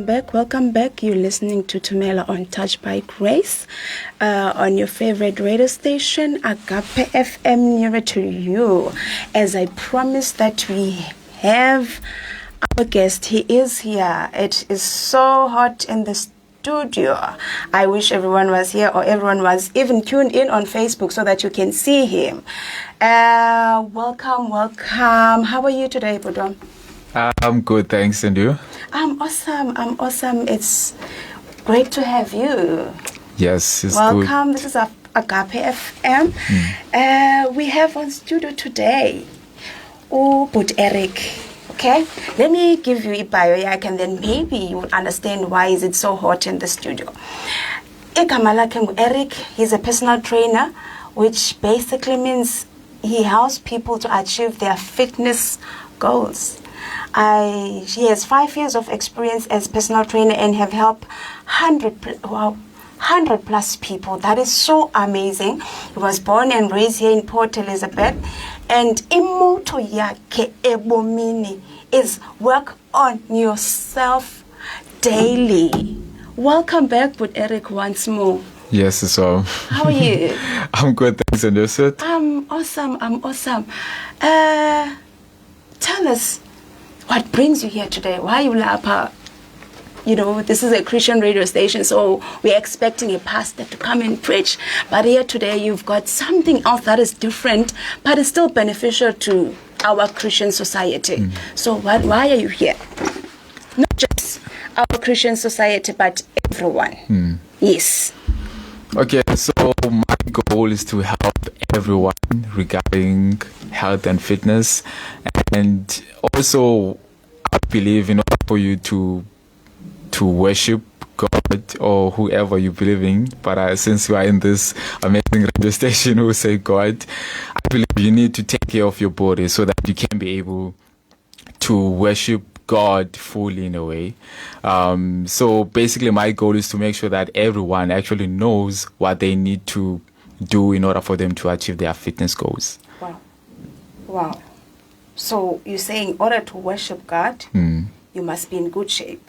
welcome back. Welcome back. You're listening to Tumela on Touch by Grace on your favorite radio station, Agape FM, nearer to you. As I promised that we have our guest, he is here. It is so hot in the studio. I wish everyone was here or everyone was even tuned in on Facebook so that you can see him. Welcome. How are you today, Budom? I'm good, thanks. And you? I'm awesome. It's great to have you. Yes, it's welcome. good. This is Agape FM. We have on studio today, but Eric. Okay, let me give you a bio, and then maybe you will understand why is it so hot in the studio. Eric, he's a personal trainer, which basically means he helps people to achieve their fitness goals. He has 5 years of experience as personal trainer and have helped 100 plus people. That is so amazing. He was born and raised here in Port Elizabeth, and imoto yake ebomini is work on yourself daily. Welcome back with Eric once more. Yes, so how are you? I'm good, thanks. And yourself? I'm awesome. Tell us, what brings you here today? Why are you Lapa? You know, this is a Christian radio station, so we're expecting a pastor to come and preach. But here today, you've got something else that is different, but it's still beneficial to our Christian society. So why are you here? Not just our Christian society, but everyone. Yes. Okay, so my goal is to help everyone regarding health and fitness. And also, I believe in order for you to worship God or whoever you believe in, but since you are in this amazing radio station who say God, I believe you need to take care of your body so that you can be able to worship God fully in a way. So basically my goal is to make sure that everyone actually knows what they need to do in order for them to achieve their fitness goals. Wow. So you're saying in order to worship God, you must be in good shape.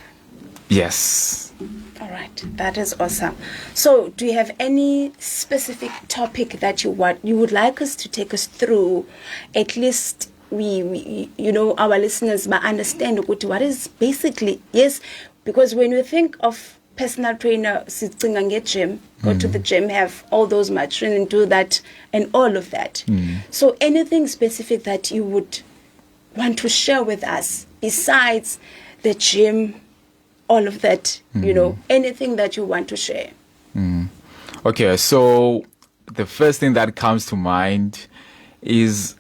Yes. All right. That is awesome. So do you have any specific topic that you would like us to take us through? At least we our listeners might understand what is basically, yes, because when we think of personal trainer, gym, go to the gym, have all those machines and do that and all of that. So anything specific that you would want to share with us besides the gym, all of that, anything that you want to share? Okay, so the first thing that comes to mind is,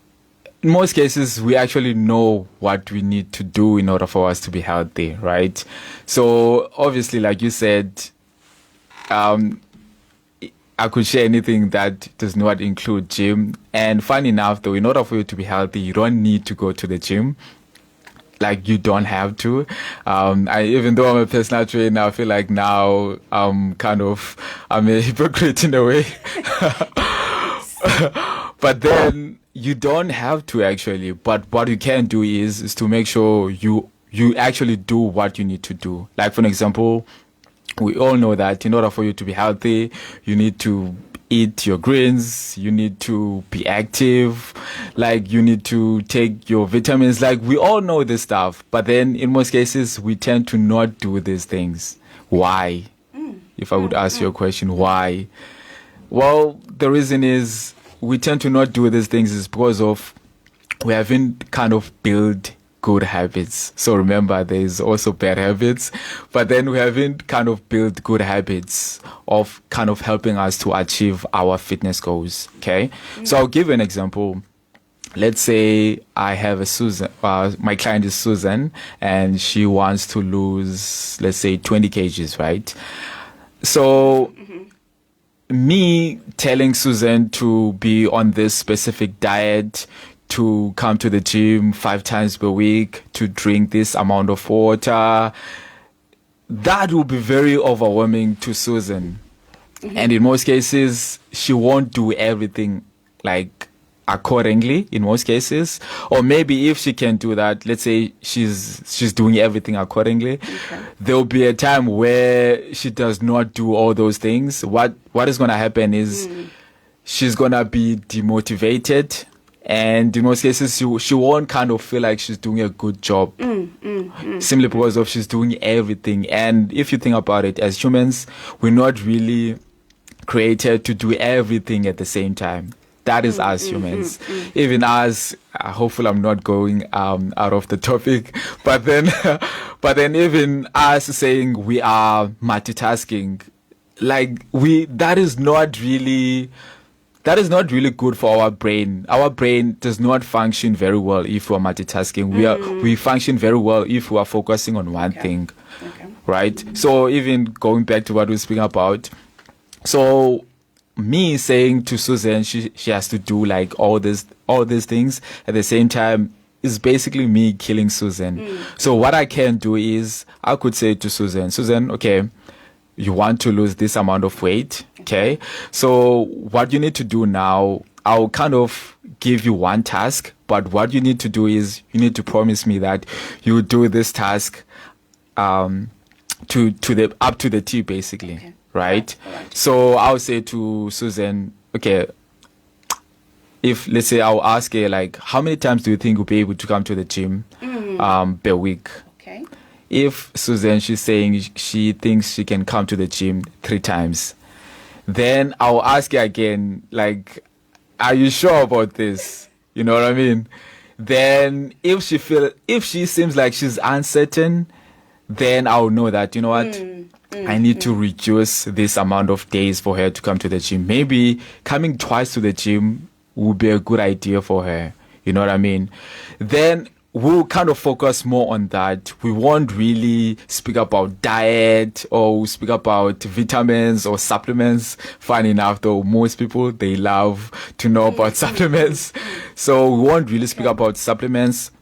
in most cases, we actually know what we need to do in order for us to be healthy, right? So obviously, like you said, I could share anything that does not include gym. And funny enough, though, in order for you to be healthy, you don't need to go to the gym. Like, you don't have to. Even though I'm a personal trainer, I feel like now I'm a hypocrite in a way. But then you don't have to actually. But what you can do is to make sure you actually do what you need to do. Like, for example, we all know that in order for you to be healthy, you need to eat your greens, you need to be active, like you need to take your vitamins. Like, we all know this stuff, but then in most cases we tend to not do these things. Why? If I would ask you a question, why? Well, the reason is we tend to not do these things is because of we haven't built good habits. So remember, there is also bad habits, but then we haven't built good habits of helping us to achieve our fitness goals. Okay. So I'll give you an example. Let's say I have a Susan, my client is Susan, and she wants to lose, let's say 20 kgs, right? So me telling Susan to be on this specific diet, to come to the gym 5 times per week, to drink this amount of water, that will be very overwhelming to Susan. And in most cases, she won't do everything like accordingly in most cases. Or maybe if she can do that, let's say she's doing everything accordingly, there'll be a time where she does not do all those things. What is going to happen is she's going to be demotivated, and in most cases she won't kind of feel like she's doing a good job, simply because of she's doing everything. And if you think about it, as humans, we're not really created to do everything at the same time. That is us humans. Even us, hopefully I'm not going out of the topic, but then even us saying we are multitasking, like that is not really good for our brain. Our brain does not function very well if we're multitasking. We function very well if we are focusing on one thing. Right? So even going back to what we're speaking about, so me saying to Susan she has to do like all these things at the same time is basically me killing Susan. So what I can do is I could say to Susan, okay, you want to lose this amount of weight, okay? So what you need to do now, I'll kind of give you one task, but what you need to do is you need to promise me that you do this task to the up to the T, basically. Okay. Right? So I'll say to Susan, okay, if let's say I'll ask her like, how many times do you think you'll be able to come to the gym per week? Okay. If Susan, she's saying she thinks she can come to the gym 3 times, then I'll ask her again, like, are you sure about this? You know what I mean? Then if she seems like she's uncertain, then I'll know that, you know what? I need to reduce this amount of days for her to come to the gym. Maybe coming twice to the gym would be a good idea for her. You know what I mean? Then we'll kind of focus more on that. We won't really speak about diet or speak about vitamins or supplements. Funny enough, though, most people, they love to know about supplements. So we won't really speak about supplements.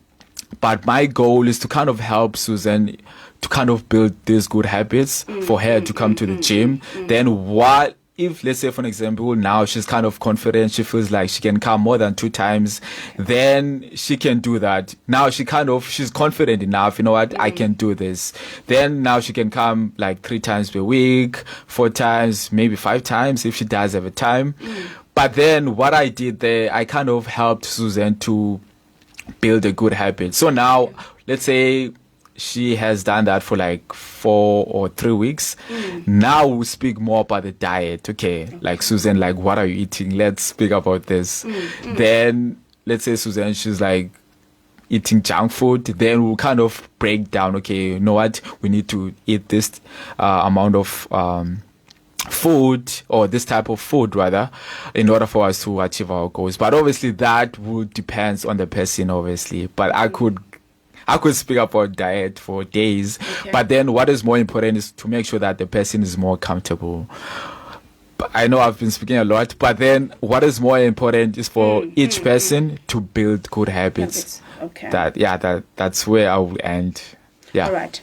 But my goal is to kind of help Susan to kind of build these good habits for her to come to the gym. Then what if, let's say, for example, now she's kind of confident, she feels like she can come more than 2 times, then she can do that. Now she's confident enough, you know what, I can do this. Then now she can come like 3 times per week, 4 times, maybe 5 times if she does have a time. But then what I did there, I kind of helped Susan to build a good habit. So now, let's say she has done that for like 4 or 3 weeks. Now we'll speak more about the diet. Okay, like Susan, like what are you eating? Let's speak about this. Then let's say Susan, she's like eating junk food. Then we'll kind of break down, okay, you know what, we need to eat this amount of food, or this type of food rather, in order for us to achieve our goals. But obviously that would depend on the person, obviously. But I could speak about diet for days. But then what is more important is to make sure that the person is more comfortable. But I know I've been speaking a lot, but then what is more important is for each person to build good habits. Okay. That's where I will end. Yeah. All right.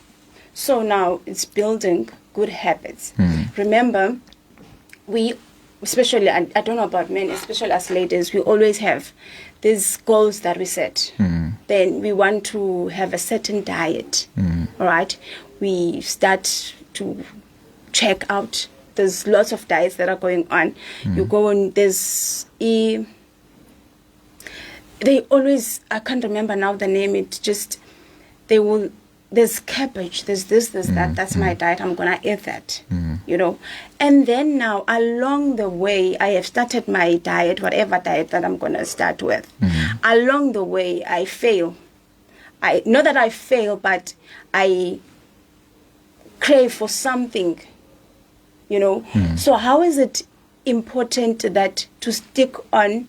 So now it's building good habits. Remember, we, especially, I don't know about men, especially as ladies, we always have these goals that we set. Then we want to have a certain diet. All right. We start to check out. There's lots of diets that are going on. You go on, they always, I can't remember now the name, there's cabbage, there's this, there's that, that's my diet, I'm gonna eat that, you know. And then now, along the way, I have started my diet, whatever diet that I'm gonna start with. Along the way, I fail. Not that I fail, but I crave for something, you know. So how is it important that to stick on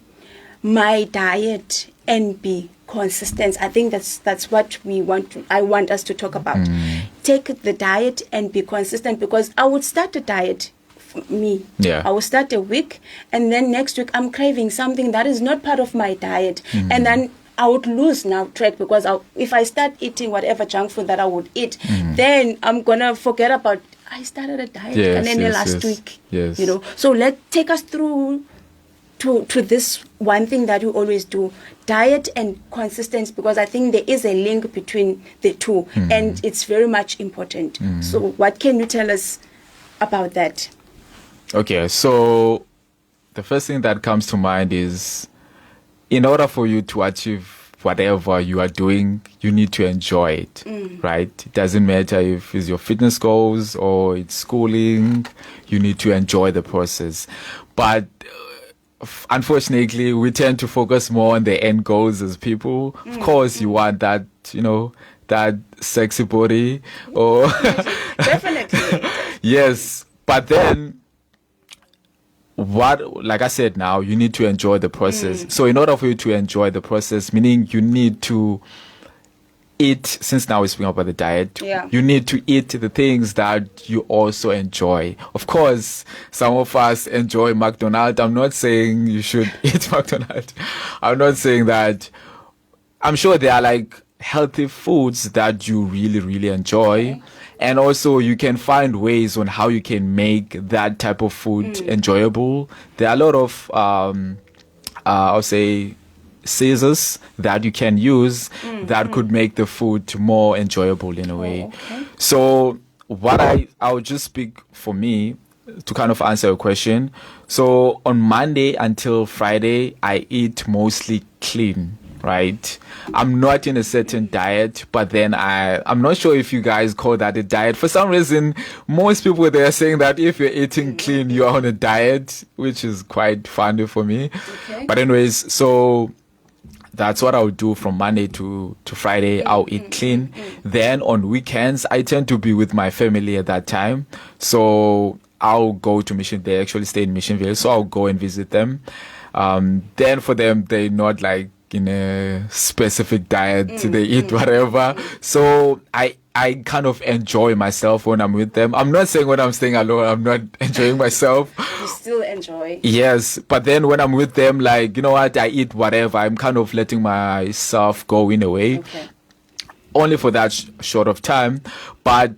my diet and be consistent? I think that's what I want us to talk about. Take the diet and be consistent, because I would start a diet for me. I will start a week, and then next week I'm craving something that is not part of my diet, and then I would lose now track, because if I start eating whatever junk food that I would eat, then I'm gonna forget about I started a diet last week. You know, so take us through to this one thing that you always do, diet and consistency, because I think there is a link between the two, and it's very much important. So what can you tell us about that? Okay, so the first thing that comes to mind is, in order for you to achieve whatever you are doing, you need to enjoy it, right? It doesn't matter if it's your fitness goals or it's schooling, you need to enjoy the process. But unfortunately, we tend to focus more on the end goals as people. Of course, you want that, that sexy body, or Definitely. yes, but then like I said, now you need to enjoy the process. So in order for you to enjoy the process, meaning you need to eat, since now we're speaking about the diet, you need to eat the things that you also enjoy. Of course, some of us enjoy McDonald's. I'm not saying you should eat McDonald's. I'm not saying that. I'm sure there are like healthy foods that you really, really enjoy. Okay. And also you can find ways on how you can make that type of food enjoyable. There are a lot of, I'll say, scissors that you can use that could make the food more enjoyable in a way. Okay. So what I'll just speak for me to kind of answer your question. So on Monday until Friday, I eat mostly clean. Right, I'm not in a certain diet, but then I'm not sure if you guys call that a diet. For some reason, most people, they're saying that if you're eating clean, you're on a diet, which is quite funny for me. Okay. But anyways, so that's what I'll do from Monday to Friday. I'll eat clean. Then on weekends, I tend to be with my family at that time. So I'll go to Mission. They actually stay in Missionville, so I'll go and visit them. Then for them, they're not like in a specific diet, they eat whatever. So I kind of enjoy myself when I'm with them. I'm not saying when I'm staying alone, I'm not enjoying myself. You still enjoy. Yes, but then when I'm with them, like, you know what, I eat whatever. I'm kind of letting myself go in a way. Okay. Only for that short of time. But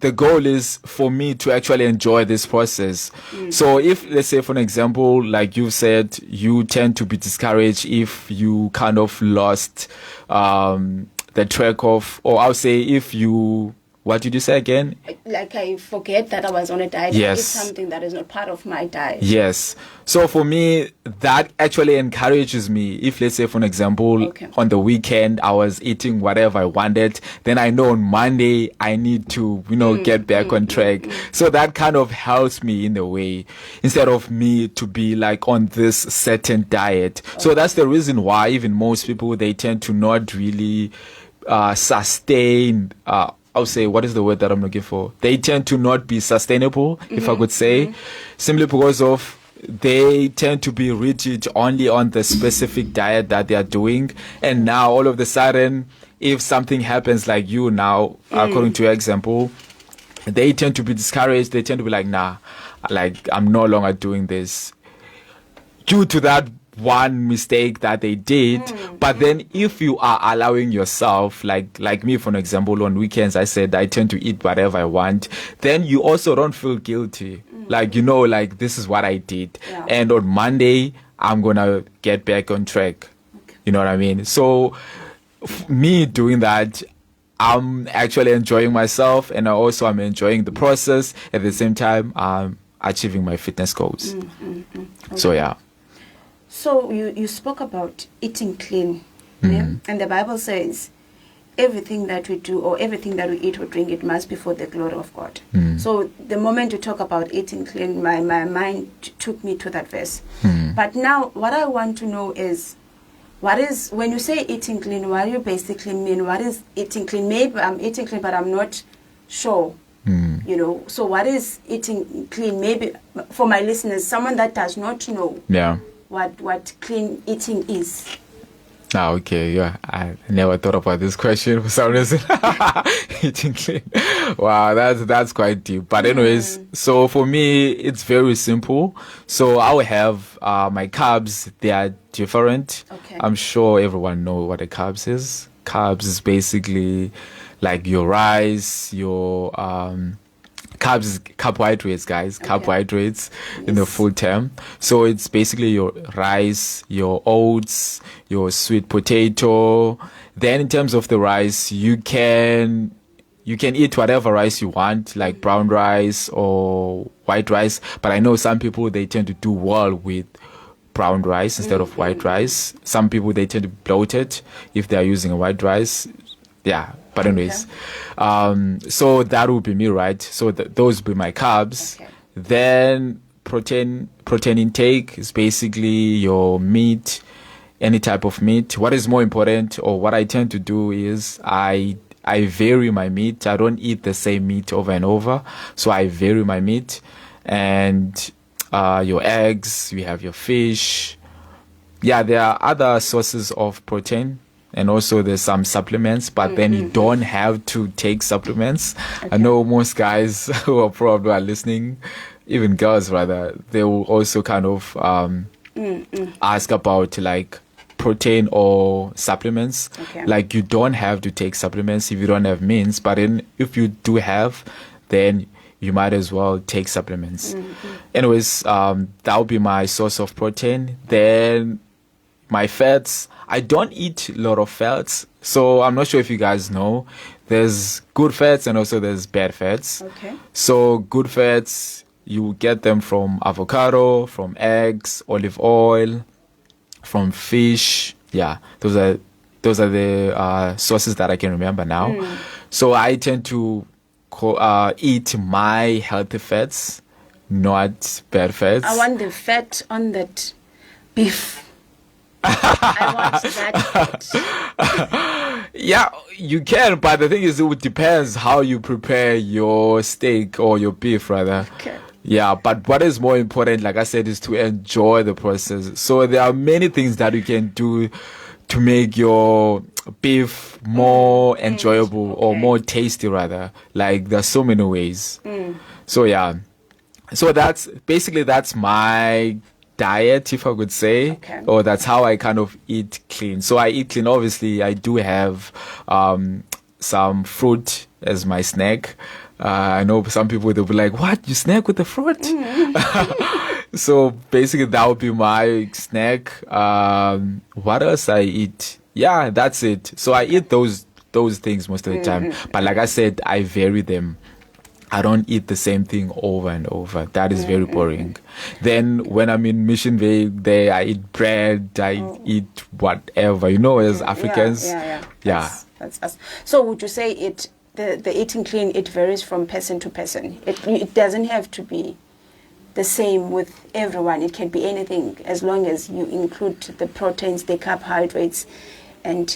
the goal is for me to actually enjoy this process. So if, let's say, for an example, like you said, you tend to be discouraged if you kind of lost the track of, or I'll say if you, what did you say again? Like I forget that I was on a diet. Yes. It's something that is not part of my diet. Yes. So for me, that actually encourages me. If, let's say, for an example, on the weekend, I was eating whatever I wanted, then I know on Monday, I need to, get back on track. So that kind of helps me in a way, instead of me to be like on this certain diet. So that's the reason why even most people, they tend to not really sustain, I'll say, what is the word that I'm looking for? They tend to not be sustainable, if I could say, simply because of they tend to be rigid only on the specific diet that they are doing. And now all of a sudden, if something happens like you now, according to your example, they tend to be discouraged. They tend to be like, nah, like I'm no longer doing this due to that one mistake that they did. But then if you are allowing yourself, like me, for an example, on weekends, I said I tend to eat whatever I want, then you also don't feel guilty. Like, like this is what I did. Yeah. And on Monday, I'm going to get back on track. Okay. You know what I mean? So me doing that, I'm actually enjoying myself, and I'm enjoying the process. At the same time, I'm achieving my fitness goals. Okay. So, yeah. So you spoke about eating clean, and the Bible says everything that we do or everything that we eat or drink, it must be for the glory of God. So the moment you talk about eating clean, my mind took me to that verse. But now what I want to know is, when you say eating clean, what do you basically mean? What is eating clean? Maybe I'm eating clean, but I'm not sure. So what is eating clean? Maybe for my listeners, someone that does not know. Yeah. What clean eating is. Okay, yeah. I never thought about this question for some reason. Eating clean. Wow, that's quite deep. But anyways, so for me, it's very simple. So I will have my carbs. They are different. Okay. I'm sure everyone knows what a carbs is. Carbs is basically like your rice, your carbs is carbohydrates, guys. Carbohydrates in the full term. So it's basically your rice, your oats, your sweet potato. Then in terms of the rice, you can eat whatever rice you want, like brown rice or white rice. But I know some people, they tend to do well with brown rice instead of white rice. Some people, they tend to bloat it if they are using a white rice. Yeah, but anyways, so that would be me, right? So those would be my carbs. Then protein intake is basically your meat, any type of meat. What is more important, or what I tend to do, is I vary my meat. I don't eat the same meat over and over, so I vary my meat. And your eggs, you have your fish. Yeah, there are other sources of protein, and also there's some supplements, but then you don't have to take supplements. I know most guys who are probably are listening, even girls rather, they will also kind of ask about like protein or supplements. Like, you don't have to take supplements if you don't have means, but if you do have, then you might as well take supplements. Anyways, that would be my source of protein. Then my fats, I don't eat a lot of fats, so I'm not sure if you guys know, there's good fats and also there's bad fats. So good fats, you get them from avocado, from eggs, olive oil, from fish. Yeah, those are the sources that I can remember now. So I tend to eat my healthy fats, not bad fats. I want the fat on that beef. I want that fat. Yeah, you can, but the thing is, it depends how you prepare your steak or your beef, rather. Yeah, but what is more important, like I said, is to enjoy the process. So there are many things that you can do to make your beef more enjoyable or more tasty, rather. Like, there's so many ways. So yeah, so that's my diet, if I could say, or that's how I kind of eat clean. So I eat clean. Obviously, I do have some fruit as my snack. I know some people, they'll be like, what, you snack with the fruit? So basically that would be my snack. What else I eat? Yeah, that's it. So I eat those things most of the time, but like I said, I vary them. I don't eat the same thing over and over. That is very boring. Then when I'm in Mission Bay, there I eat bread, I eat whatever, as Africans. Yeah. That's us. So would you say the eating clean, it varies from person to person? It doesn't have to be the same with everyone. It can be anything, as long as you include the proteins, the carbohydrates, and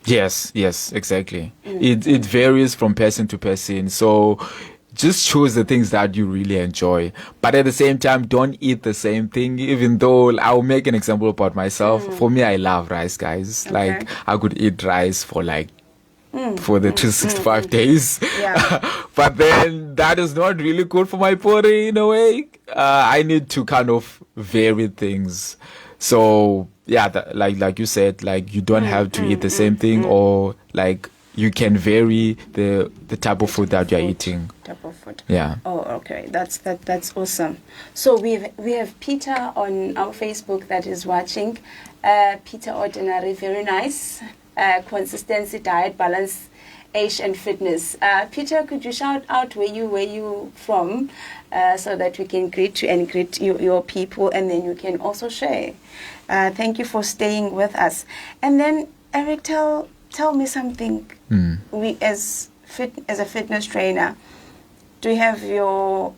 yes, exactly. It varies from person to person. So just choose the things that you really enjoy, but at the same time, don't eat the same thing. Even though I'll make an example about myself. For me, I love rice, guys. Like, I could eat rice for the 365 days. But then that is not really good for my body in a way. I need to kind of vary things. So yeah, like you said, like, you don't have to eat the same thing, or like, you can vary the type of food that you're eating. Type of food. Yeah. Oh, okay. That's awesome. So we have Peter on our Facebook that is watching. Peter Ordinary, very nice. Consistency, diet, balance, age, and fitness. Peter, could you shout out where you from, so that we can greet you and greet your people, and then you can also share. Thank you for staying with us. And then, Eric, tell me something. We as a fitness trainer, do you have your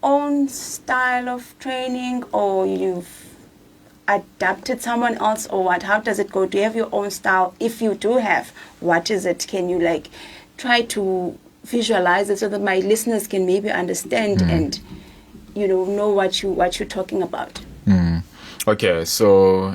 own style of training, or you've adapted someone else, or what? How does it go? Do you have your own style? If you do have, what is it? Can you try to visualize it so that my listeners can maybe understand and know what you're talking about? Okay, so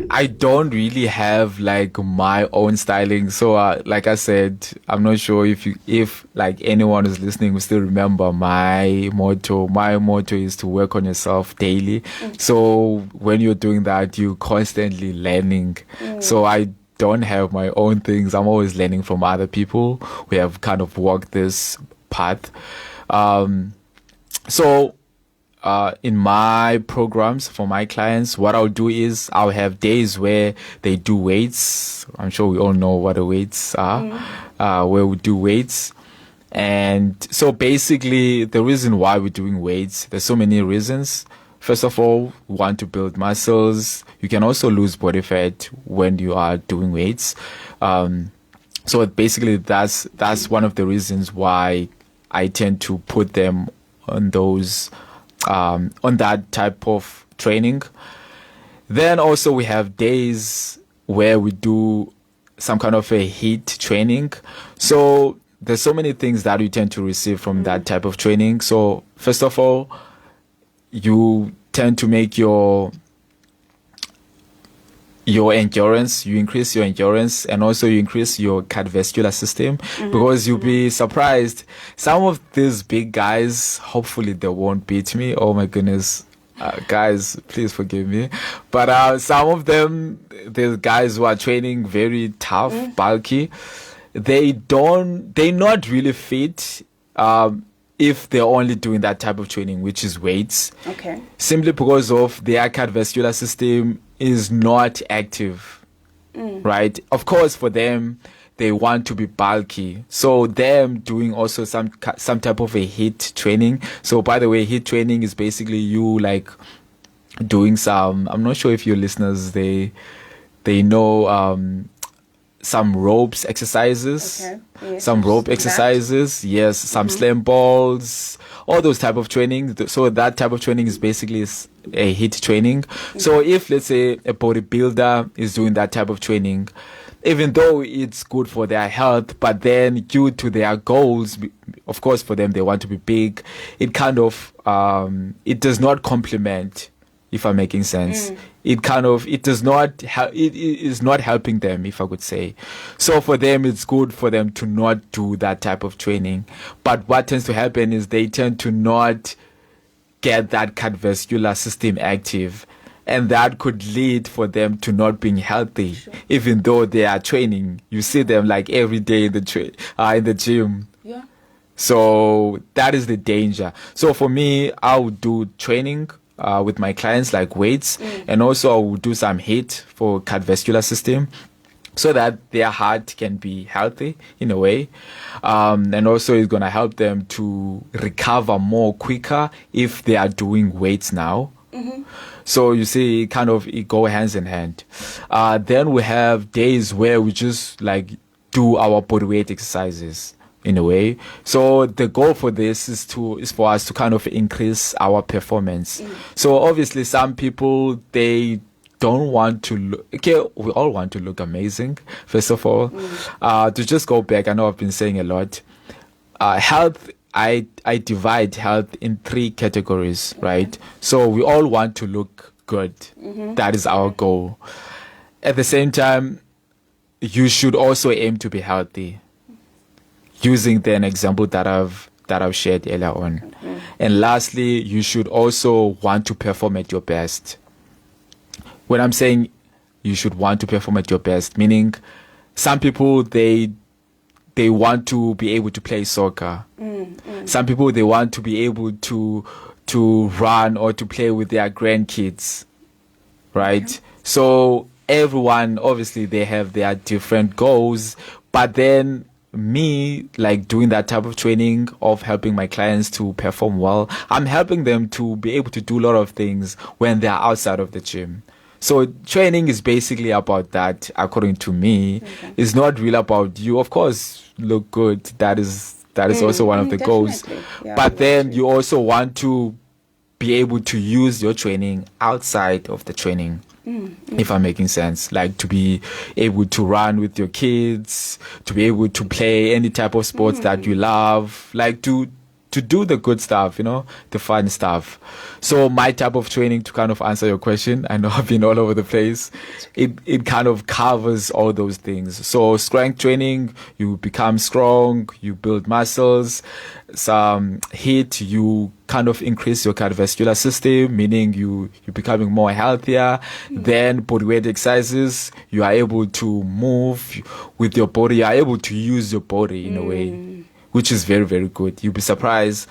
I don't really have my own styling. So like I said, I'm not sure if anyone who's listening will still remember my motto. My motto is to work on yourself daily. So when you're doing that, you're constantly learning. So I don't have my own things. I'm always learning from other people who have kind of walked this path. So in my programs for my clients, what I'll do is I'll have days where they do weights. I'm sure we all know what the weights are, where we do weights. And so basically the reason why we're doing weights, there's so many reasons. First of all, we want to build muscles. You can also lose body fat when you are doing weights. So basically that's one of the reasons why I tend to put them on those, on that type of training. Then also we have days where we do some kind of a HIIT training. So there's so many things that you tend to receive from that type of training. So first of all, you tend to make your endurance, you increase your endurance, and also you increase your cardiovascular system, because you'll be surprised. Some of these big guys, hopefully they won't beat me. Oh my goodness. Guys, please forgive me. But some of them, the guys who are training very tough, bulky, they're not really fit if they're only doing that type of training, which is weights. Okay. Simply because of their cardiovascular system is not active, right? Of course, for them, they want to be bulky. So them doing also some type of a HIIT training. So by the way, HIIT training is basically you like doing some, I'm not sure if your listeners, they know some ropes exercises, Okay. Yes, some rope that. exercises, yes, some slam balls, all those type of training. So that type of training is basically a HIIT training. So if, let's say, a bodybuilder is doing that type of training, even though it's good for their health, but then due to their goals, of course, for them, they want to be big, it kind of, it does not complement, if I'm making sense. It is not helping them, if I could say. So for them, it's good for them to not do that type of training. But what tends to happen is they tend to not get that cardiovascular system active. And that could lead for them to not being healthy, even though they are training. You see them like every day in the gym. Yeah. So that is the danger. So for me, I would do training with my clients, like weights, and also I will do some HIIT for cardiovascular system, so that their heart can be healthy in a way, and also it's gonna help them to recover more quicker if they are doing weights now. So you see, it go hands in hand. Then we have days where we just like do our body weight exercises, in a way. So the goal for this is for us to kind of increase our performance. So obviously some people, they don't want to look, okay, we all want to look amazing, first of all. To just go back, I know I've been saying a lot. Health, I divide health in 3 categories, right? So we all want to look good. That is our goal. At the same time, you should also aim to be healthy, using an example that I've shared earlier on. And lastly, you should also want to perform at your best. When I'm saying you should want to perform at your best, meaning some people, they want to be able to play soccer. Some people, they want to be able to run or to play with their grandkids, right? So everyone, obviously, they have their different goals, but then me, like doing that type of training of helping my clients to perform well, I'm helping them to be able to do a lot of things when they're outside of the gym. So training is basically about that, according to me. It's not really about you. Of course, look good. That is also one of the goals. Yeah, but then you also want to be able to use your training outside of the training. If I'm making sense, like to be able to run with your kids, to be able to play any type of sports that you love, like to do the good stuff, the fun stuff. So my type of training, to kind of answer your question, I know I've been all over the place, it kind of covers all those things. So strength training, you become strong, you build muscles. Some HIIT, you kind of increase your cardiovascular system, meaning you're becoming more healthier. Then bodyweight exercises, you are able to move with your body, you are able to use your body in a way which is very, very good. You'll be surprised.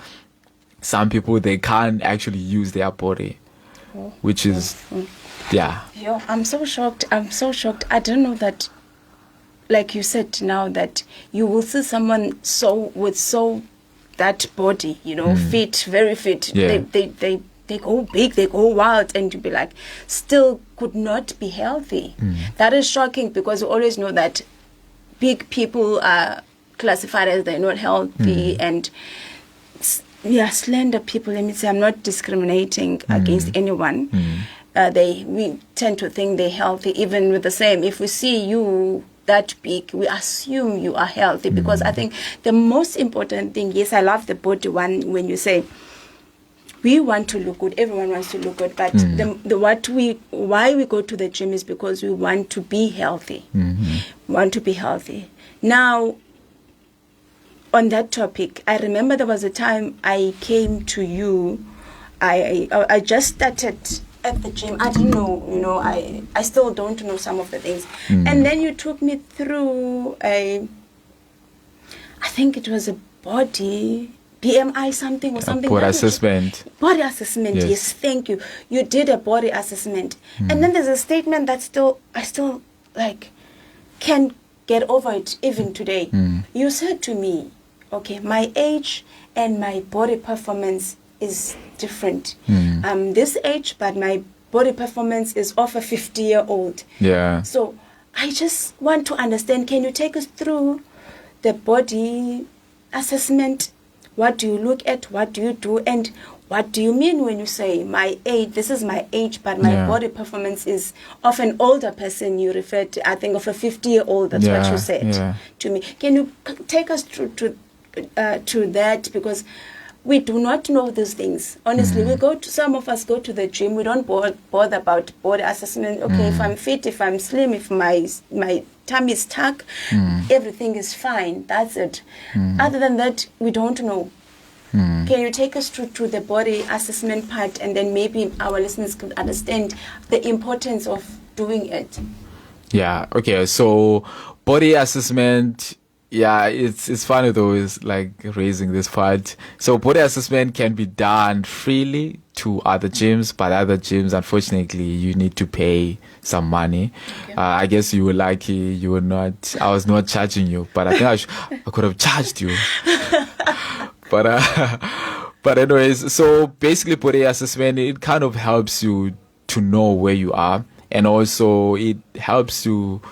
Some people, they can't actually use their body, which is, yeah. Yo, I'm so shocked. I don't know that, like you said now, that you will see someone that body, fit, very fit. Yeah. They go big, they go wild, and you be like, still could not be healthy. That is shocking, because we always know that big people are classified as they're not healthy, and slender people, let me say, I'm not discriminating against anyone. We tend to think they're healthy, even with the same. If we see you that big, we assume you are healthy, because I think the most important thing, yes, I love the body one, when you say we want to look good, everyone wants to look good, but why we go to the gym is because we want to be healthy. Want to be healthy. Now, on that topic, I remember there was a time I came to you. I just started at the gym. I didn't know, I still don't know some of the things. And then you took me through I think it was a body BMI something or something. Body assessment. Body assessment, yes, thank you. You did a body assessment. And then there's a statement that I still like can't get over it even today. You said to me, okay, my age and my body performance is different. This age, but my body performance is of a 50-year-old. Yeah. So I just want to understand, can you take us through the body assessment? What do you look at? What do you do? And what do you mean when you say my age? This is my age, but my body performance is of an older person. You referred to, I think, of a 50-year-old. That's what you said to me. Can you take us through to that? Because we do not know these things. Honestly, some of us go to the gym. We don't bother about body assessment. Okay, if I'm fit, if I'm slim, if my tummy is tuck, everything is fine. That's it. Other than that, we don't know. Can you take us through the body assessment part, and then maybe our listeners could understand the importance of doing it? Yeah. Okay. So body assessment. Yeah, it's funny though, is like raising this part. So body assessment can be done freely to other gyms, but other gyms, unfortunately, you need to pay some money. Okay. I guess you were lucky you were not. I was not charging you, but I think I could have charged you. But anyways, so basically, body assessment, it kind of helps you to know where you are, and also it helps you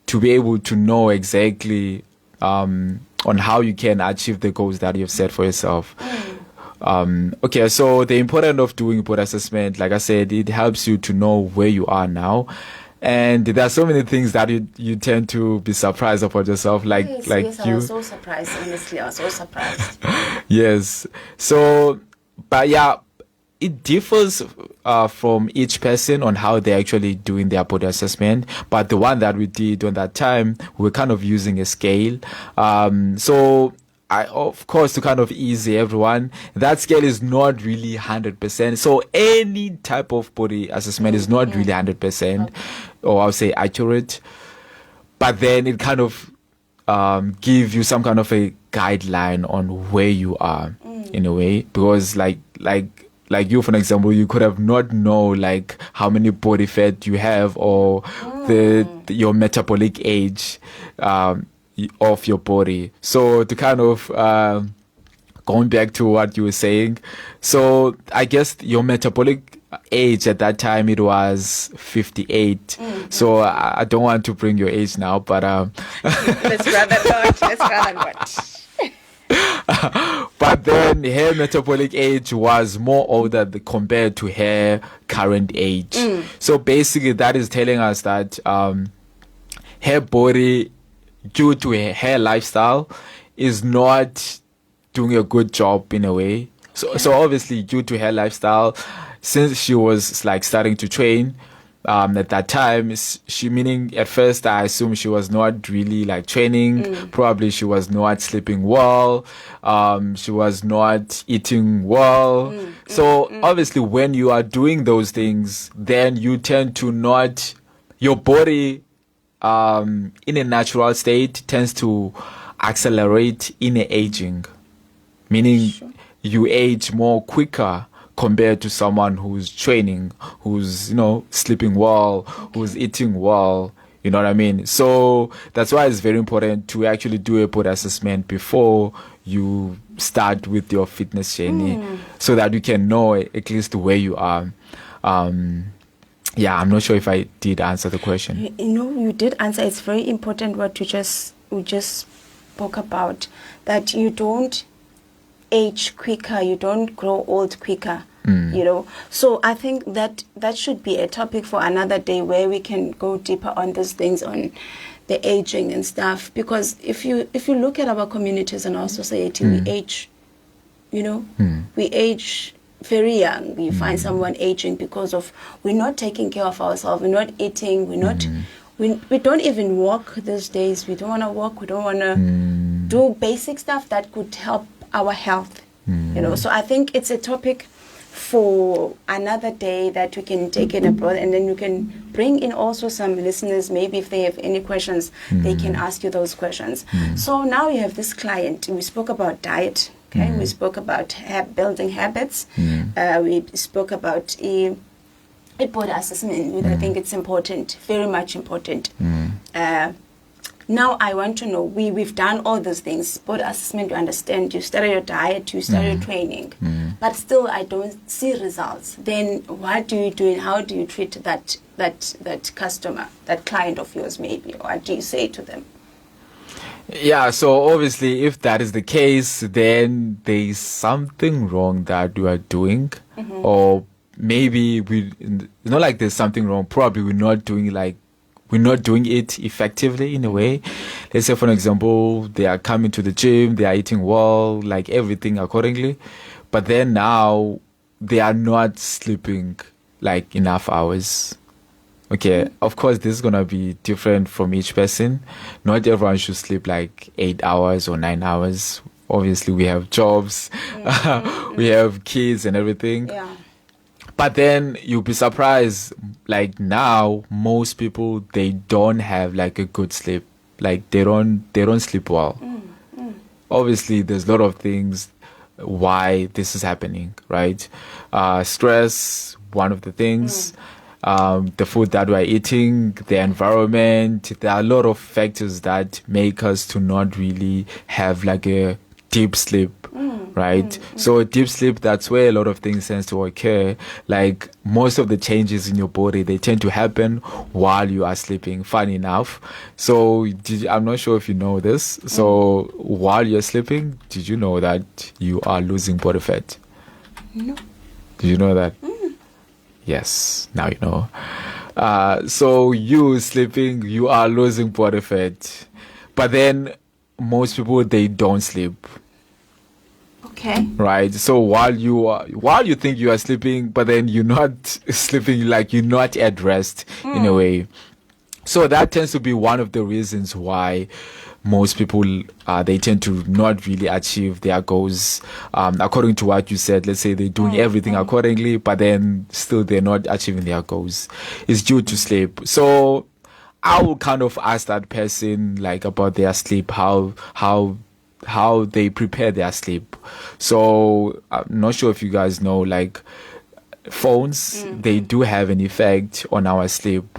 to be able to know exactly on how you can achieve the goals that you've set for yourself. Okay, so the importance of doing body assessment, like I said, it helps you to know where you are now. And there are so many things that you tend to be surprised about yourself. Yes, I was so surprised. Honestly, I was so surprised. Yes. So, but yeah, it differs from each person on how they're actually doing their body assessment. But the one that we did on that time, we were kind of using a scale. So of course, to kind of ease everyone, that scale is not really 100%. So any type of body assessment is not really 100%, or I'll say accurate. But then it kind of give you some kind of a guideline on where you are in a way, because like you, for example, you could have not know like how many body fat you have, or your metabolic age of your body. So to kind of going back to what you were saying, so I guess your metabolic age at that time, it was 58. So I don't want to bring your age now, but let's rather not. But then her metabolic age was more older compared to her current age. So basically that is telling us that her body, due to her lifestyle, is not doing a good job in a way. So obviously, due to her lifestyle, since she was like starting to train at that time, meaning at first I assume she was not really like training. Probably she was not sleeping well. She was not eating well. So obviously, when you are doing those things, then you tend to not, your body in a natural state tends to accelerate in aging, meaning you age more quicker compared to someone who's training, who's, sleeping well, who's eating well. You know what I mean? So that's why it's very important to actually do a body assessment before you start with your fitness journey, so that you can know at least where you are. I'm not sure if I did answer the question. You did answer. It's very important what we just spoke about, that you don't age quicker, you don't grow old quicker. So I think that should be a topic for another day, where we can go deeper on these things, on the aging and stuff. Because if you look at our communities and our society, we age, we age very young. You find someone aging because of we're not taking care of ourselves, we're not eating, we don't even walk these days. We don't want to walk, we don't want to do basic stuff that could help our health. So I think it's a topic for another day that we can take it abroad, and then you can bring in also some listeners. Maybe if they have any questions, they can ask you those questions. So now you have this client. We spoke about diet, okay? We spoke about building habits. We spoke about a body assessment. I think it's important, very much important. Now I want to know, we've done all those things, body assessment, you understand, you started your diet, you started training, but still I don't see results. Then what do you do, and how do you treat that customer, that client of yours maybe? What do you say to them? Yeah, so obviously if that is the case, then there's something wrong that you are doing, or maybe there's something wrong, probably we're not doing it effectively in a way. Let's say, for example, they are coming to the gym, they are eating well, like everything accordingly, but then now they are not sleeping like enough hours. Okay, of course, this is going to be different from each person. Not everyone should sleep like 8 hours or 9 hours. Obviously, we have jobs, we have kids and everything. Yeah. But then you'll be surprised, like now, most people, they don't have like a good sleep. Like they don't sleep well. Obviously, there's a lot of things why this is happening, right? Stress, one of the things. The food that we're eating, the environment. There are a lot of factors that make us to not really have like a deep sleep. Right? So deep sleep, that's where a lot of things tend to occur. Like most of the changes in your body, they tend to happen while you are sleeping, funny enough. So I'm not sure if you know this. So while you're sleeping, did you know that you are losing body fat? No. Did you know that? Yes, now you know. So you sleeping, you are losing body fat. But then most people, they don't sleep. Okay. Right. So while you think you are sleeping, but then you're not sleeping, like you're not at rest in a way. So that tends to be one of the reasons why most people they tend to not really achieve their goals according to what you said. Let's say they're doing everything accordingly, but then still they're not achieving their goals. It's due to sleep. So I will kind of ask that person like about their sleep, how they prepare their sleep. So I'm not sure if you guys know, like phones, they do have an effect on our sleep.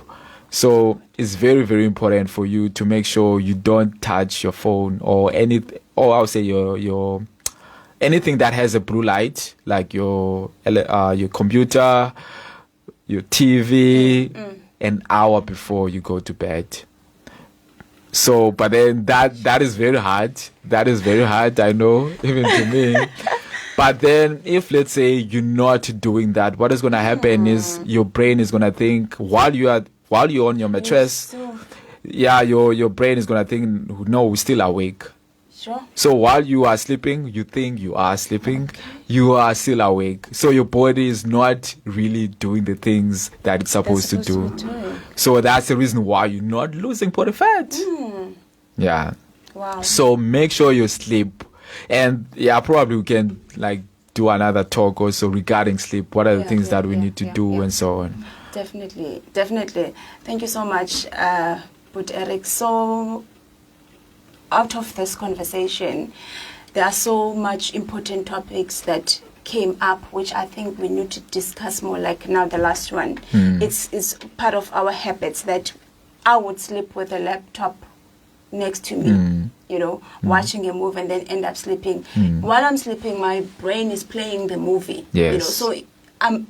So it's very, very important for you to make sure you don't touch your phone or I'll say your anything that has a blue light, like your computer, your TV, an hour before you go to bed. So, but then that is very hard. That is very hard, I know, even to me. But then if, let's say, you're not doing that, what is going to happen is your brain is going to think while you're on your mattress, your brain is going to think, no, we're still awake. Sure. So while you are sleeping, you think you are sleeping, you are still awake. So your body is not really doing the things that it's supposed to do. So that's the reason why you're not losing body fat. Yeah. Wow. So make sure you sleep. And probably we can like do another talk also regarding sleep. What are the things that we need to do and so on. Definitely. Thank you so much, Eric. So out of this conversation, there are so much important topics that came up, which I think we need to discuss more, like now the last one. It's part of our habits that I would sleep with a laptop next to me, watching a movie and then end up sleeping. While I'm sleeping, my brain is playing the movie. Yes. So I'm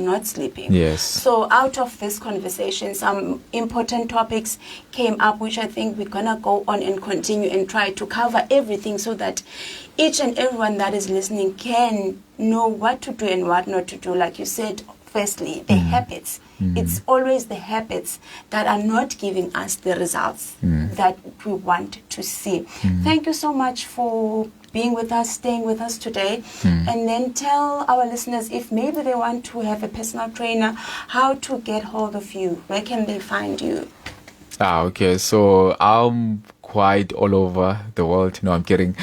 not sleeping. Yes. So out of this conversation, some important topics came up, which I think we're gonna go on and continue and try to cover everything so that each and everyone that is listening can know what to do and what not to do. Like you said, firstly, the habits. It's always the habits that are not giving us the results that we want to see. Thank you so much for being with us, staying with us today. And then tell our listeners, if maybe they want to have a personal trainer, how to get hold of you. Where can they find you? Okay. So I'm quite all over the world. No, I'm kidding.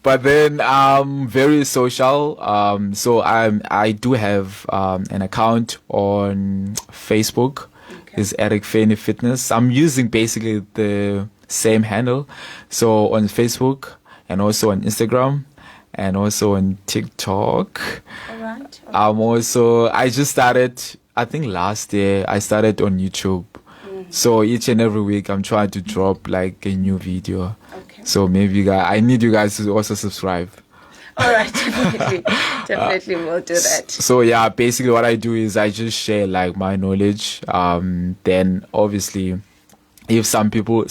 But then I'm very social. So I do have an account on Facebook. Okay. It's Eric Feni Fitness. I'm using basically the same handle. So on Facebook and also on Instagram and also on TikTok. All right. I just started, I think last year, I started on YouTube. So each and every week I'm trying to drop like a new video. Okay. So maybe I need you guys to also subscribe. All right, definitely we'll do that. So yeah, basically what I do is I just share like my knowledge. Then obviously, if some people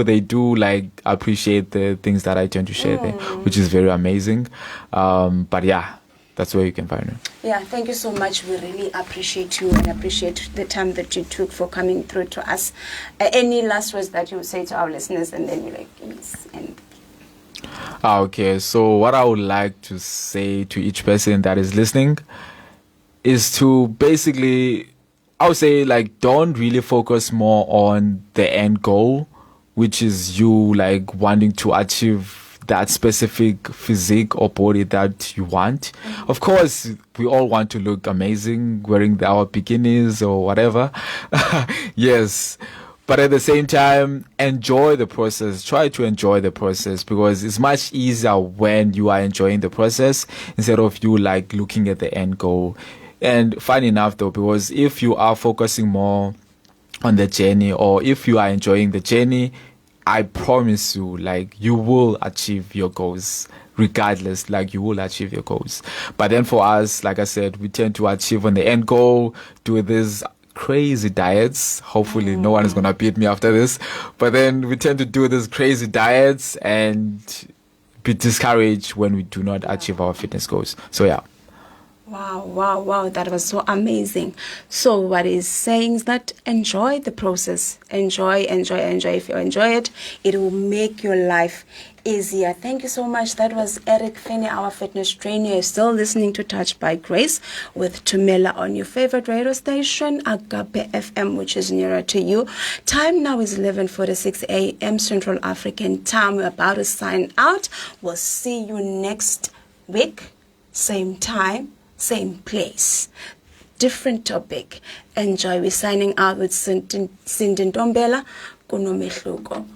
they do like appreciate the things that I tend to share there, which is very amazing. But yeah, that's where you can find me. Yeah, thank you so much. We really appreciate you and appreciate the time that you took for coming through to us. Any last words that you would say to our listeners, and then we're like, yes, and okay, so what I would like to say to each person that is listening is to basically, I would say, like, don't really focus more on the end goal, which is you like wanting to achieve that specific physique or body that you want. Of course, we all want to look amazing wearing our bikinis or whatever. Yes. But at the same time, enjoy the process. Try to enjoy the process, because it's much easier when you are enjoying the process instead of you like looking at the end goal. And funny enough though, because if you are focusing more on the journey, or if you are enjoying the journey, I promise you, like, you will achieve your goals regardless. Like, you will achieve your goals. But then for us, like I said, we tend to achieve on the end goal, do this crazy diets. Hopefully no one is going to beat me after this. But then we tend to do these crazy diets and be discouraged when we do not achieve our fitness goals. So yeah. Wow. That was so amazing. So what he's saying is that enjoy the process. Enjoy. If you enjoy it, it will make your life easier. Thank you so much. That was Eric Feni, our fitness trainer. You're still listening to Touched by Grace with Tumela on your favorite radio station, Agape FM, which is nearer to you. Time now is 11:46 a.m. Central African Time. We're about to sign out. We'll see you next week. Same time, same place. Different topic. Enjoy. We're signing out with Cindy Ntombela. Kunomehluko.